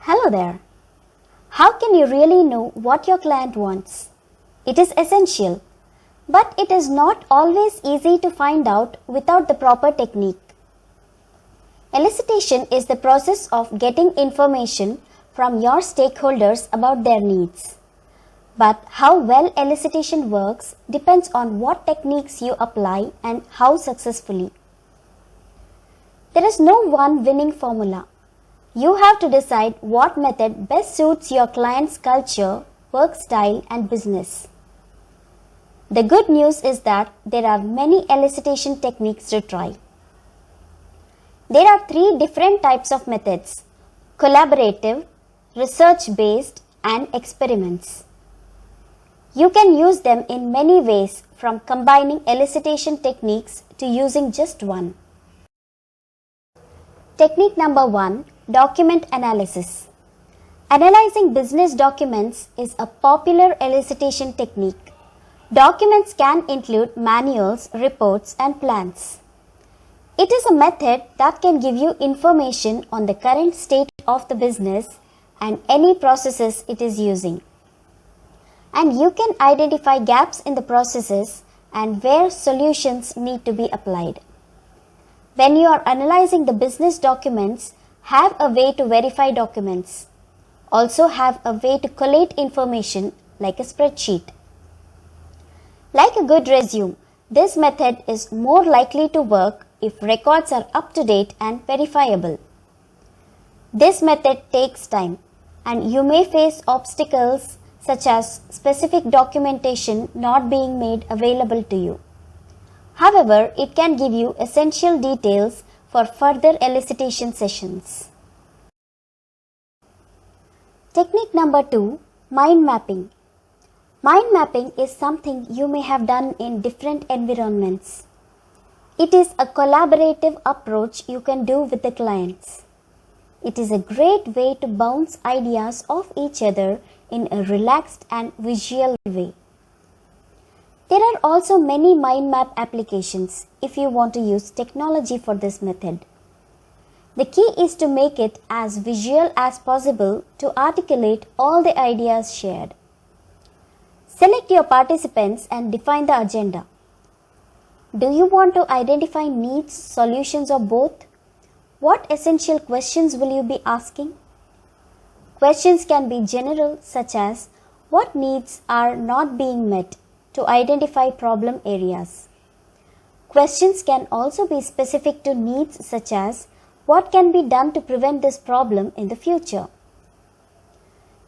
Hello there. How can you really know what your client wants? It is essential, but it is not always easy to find out without the proper technique. Elicitation is the process of getting information from your stakeholders about their needs. But how well elicitation works depends on what techniques you apply and how successfully. There is no one winning formula. You have to decide what method best suits your client's culture, work style, and business. The good news is that there are many elicitation techniques to try. There are three different types of methods: collaborative, research-based, and experiments. You can use them in many ways, from combining elicitation techniques to using just one. Technique number 1. Document analysis. Analyzing business documents is a popular elicitation technique. Documents can include manuals, reports, and plans. It is a method that can give you information on the current state of the business and any processes it is using. And you can identify gaps in the processes and where solutions need to be applied. When you are analyzing the business documents, have a way to verify documents. Also have a way to collate information like a spreadsheet. Like a good resume, this method is more likely to work if records are up to date and verifiable. This method takes time, and you may face obstacles such as specific documentation not being made available to you. However, it can give you essential details for further elicitation sessions. Technique number 2. Mind mapping. Mind mapping is something you may have done in different environments. It is a collaborative approach you can do with the clients. It is a great way to bounce ideas off each other in a relaxed and visual way. There are also many mind map applications if you want to use technology for this method. The key is to make it as visual as possible to articulate all the ideas shared. Select your participants and define the agenda. Do you want to identify needs, solutions, or both? What essential questions will you be asking? Questions can be general, such as what needs are not being met, to identify problem areas. Questions can also be specific to needs, such as what can be done to prevent this problem in the future.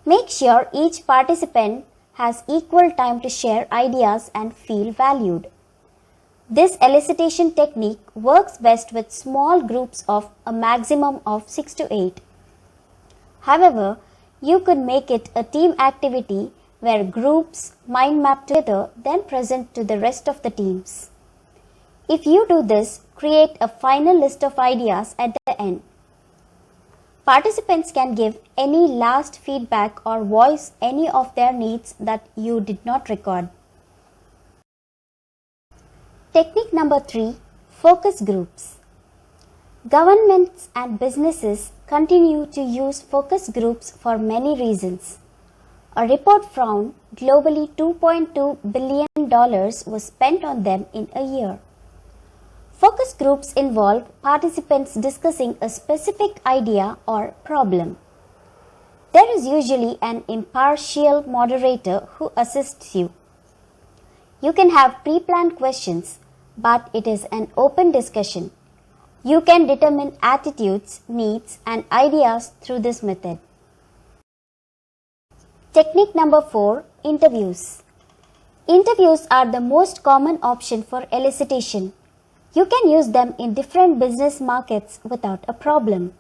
Make sure each participant has equal time to share ideas and feel valued. This elicitation technique works best with small groups of a maximum of 6 to 8. However, you could make it a team activity where groups mind map together, then present to the rest of the teams. If you do this, create a final list of ideas at the end. Participants can give any last feedback or voice any of their needs that you did not record. Technique number 3. Focus groups. Governments and businesses continue to use focus groups for many reasons. A report found globally $2.2 billion was spent on them in a year. Focus groups involve participants discussing a specific idea or problem. There is usually an impartial moderator who assists you. You can have pre-planned questions, but it is an open discussion. You can determine attitudes, needs, and ideas through this method. Technique number 4. Interviews. Interviews are the most common option for elicitation. You can use them in different business markets without a problem.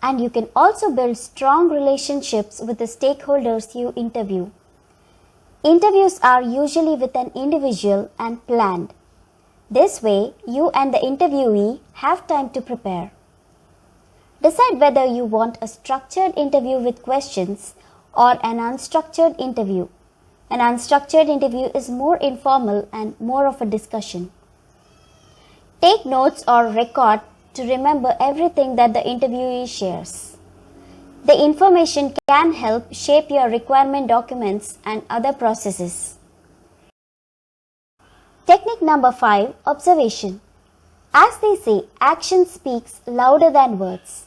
And you can also build strong relationships with the stakeholders you interview. Interviews are usually with an individual and planned. This way, you and the interviewee have time to prepare. Decide whether you want a structured interview with questions or an unstructured interview. An unstructured interview is more informal and more of a discussion. Take notes or record to remember everything that the interviewee shares. The information can help shape your requirement documents and other processes. Technique number 5, observation. As they say, action speaks louder than words.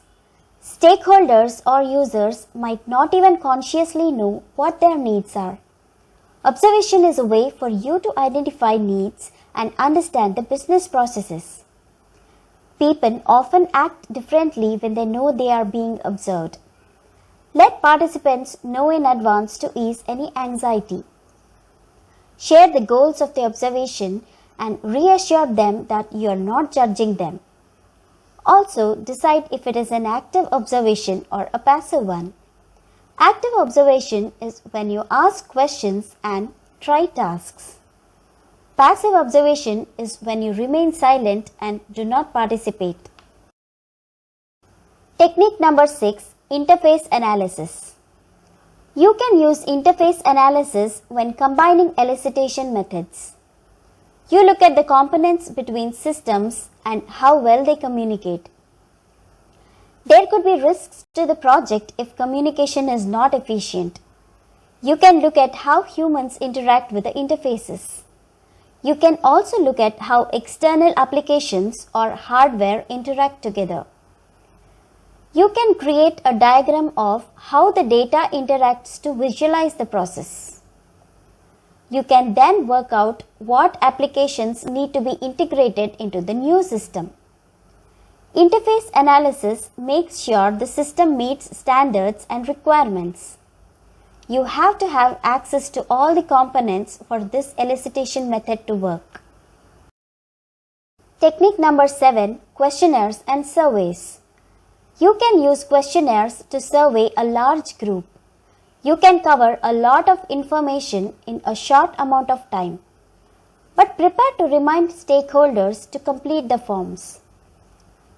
Stakeholders or users might not even consciously know what their needs are. Observation is a way for you to identify needs and understand the business processes. People often act differently when they know they are being observed. Let participants know in advance to ease any anxiety. Share the goals of the observation and reassure them that you are not judging them. Also, decide if it is an active observation or a passive one. Active observation is when you ask questions and try tasks. Passive observation is when you remain silent and do not participate. Technique number 6, interface analysis. You can use interface analysis when combining elicitation methods. You look at the components between systems and how well they communicate. There could be risks to the project if communication is not efficient. You can look at how humans interact with the interfaces. You can also look at how external applications or hardware interact together. You can create a diagram of how the data interacts to visualize the process. You can then work out what applications need to be integrated into the new system. Interface analysis makes sure the system meets standards and requirements. You have to have access to all the components for this elicitation method to work. Technique number 7, questionnaires and surveys. You can use questionnaires to survey a large group. You can cover a lot of information in a short amount of time. But prepare to remind stakeholders to complete the forms.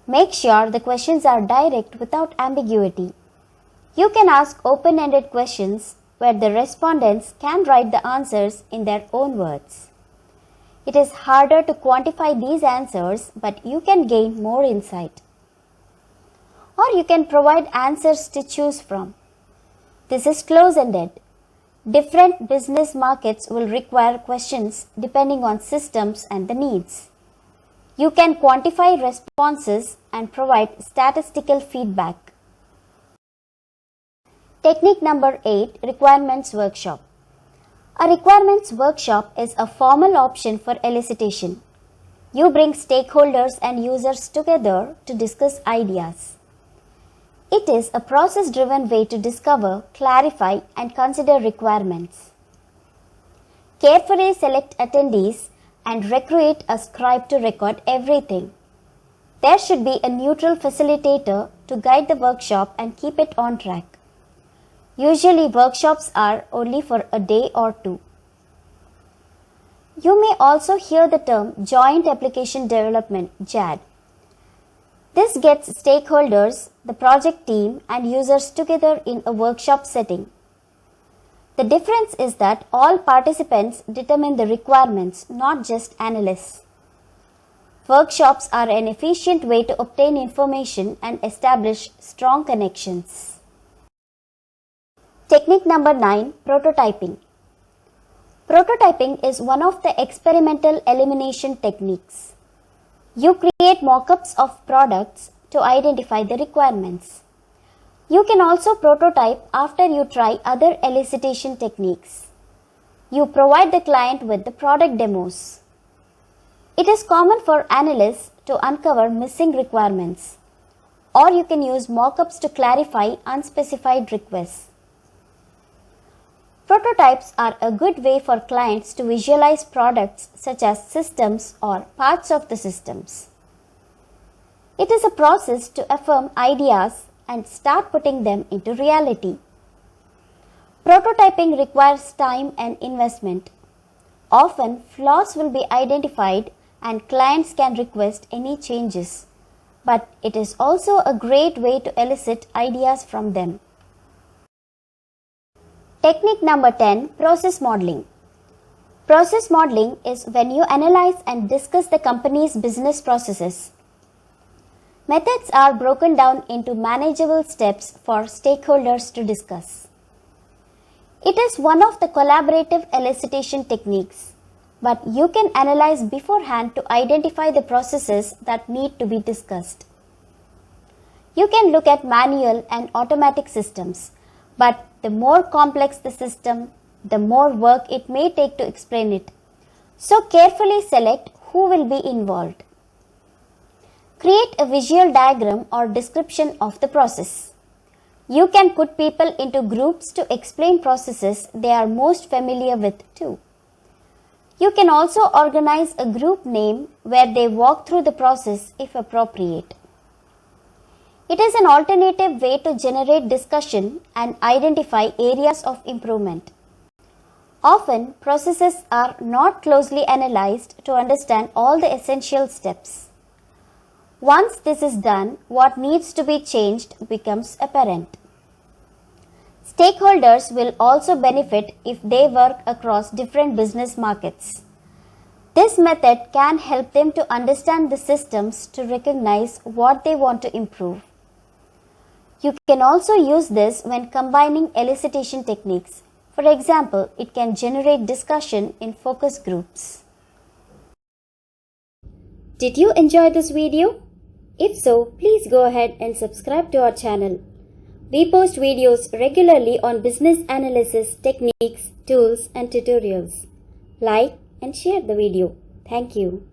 Make sure the questions are direct without ambiguity. You can ask open-ended questions where the respondents can write the answers in their own words. It is harder to quantify these answers, but you can gain more insight. Or you can provide answers to choose from. This is close-ended. Different business markets will require questions depending on systems and the needs. You can quantify responses and provide statistical feedback. Technique number 8, requirements workshop. A requirements workshop is a formal option for elicitation. You bring stakeholders and users together to discuss ideas. It is a process-driven way to discover, clarify, and consider requirements. Carefully select attendees and recruit a scribe to record everything. There should be a neutral facilitator to guide the workshop and keep it on track. Usually workshops are only for a day or two. You may also hear the term Joint Application Development, JAD. This gets stakeholders, the project team, and users together in a workshop setting. The difference is that all participants determine the requirements, not just analysts. Workshops are an efficient way to obtain information and establish strong connections. Technique number 9, prototyping. Prototyping is one of the experimental elimination techniques. You create mock-ups of products to identify the requirements. You can also prototype after you try other elicitation techniques. You provide the client with the product demos. It is common for analysts to uncover missing requirements, or you can use mock-ups to clarify unspecified requests. Prototypes are a good way for clients to visualize products such as systems or parts of the systems. It is a process to affirm ideas and start putting them into reality. Prototyping requires time and investment. Often, flaws will be identified and clients can request any changes, but it is also a great way to elicit ideas from them. Technique number 10, process modeling. Process modeling is when you analyze and discuss the company's business processes. Methods are broken down into manageable steps for stakeholders to discuss. It is one of the collaborative elicitation techniques, but you can analyze beforehand to identify the processes that need to be discussed. You can look at manual and automatic systems, but the more complex the system, the more work it may take to explain it. So carefully select who will be involved. Create a visual diagram or description of the process. You can put people into groups to explain processes they are most familiar with too. You can also organize a group name where they walk through the process if appropriate. It is an alternative way to generate discussion and identify areas of improvement. Often, processes are not closely analyzed to understand all the essential steps. Once this is done, what needs to be changed becomes apparent. Stakeholders will also benefit if they work across different business markets. This method can help them to understand the systems to recognize what they want to improve. You can also use this when combining elicitation techniques. For example, it can generate discussion in focus groups. Did you enjoy this video? If so, please go ahead and subscribe to our channel. We post videos regularly on business analysis techniques, tools, and tutorials. Like and share the video. Thank you.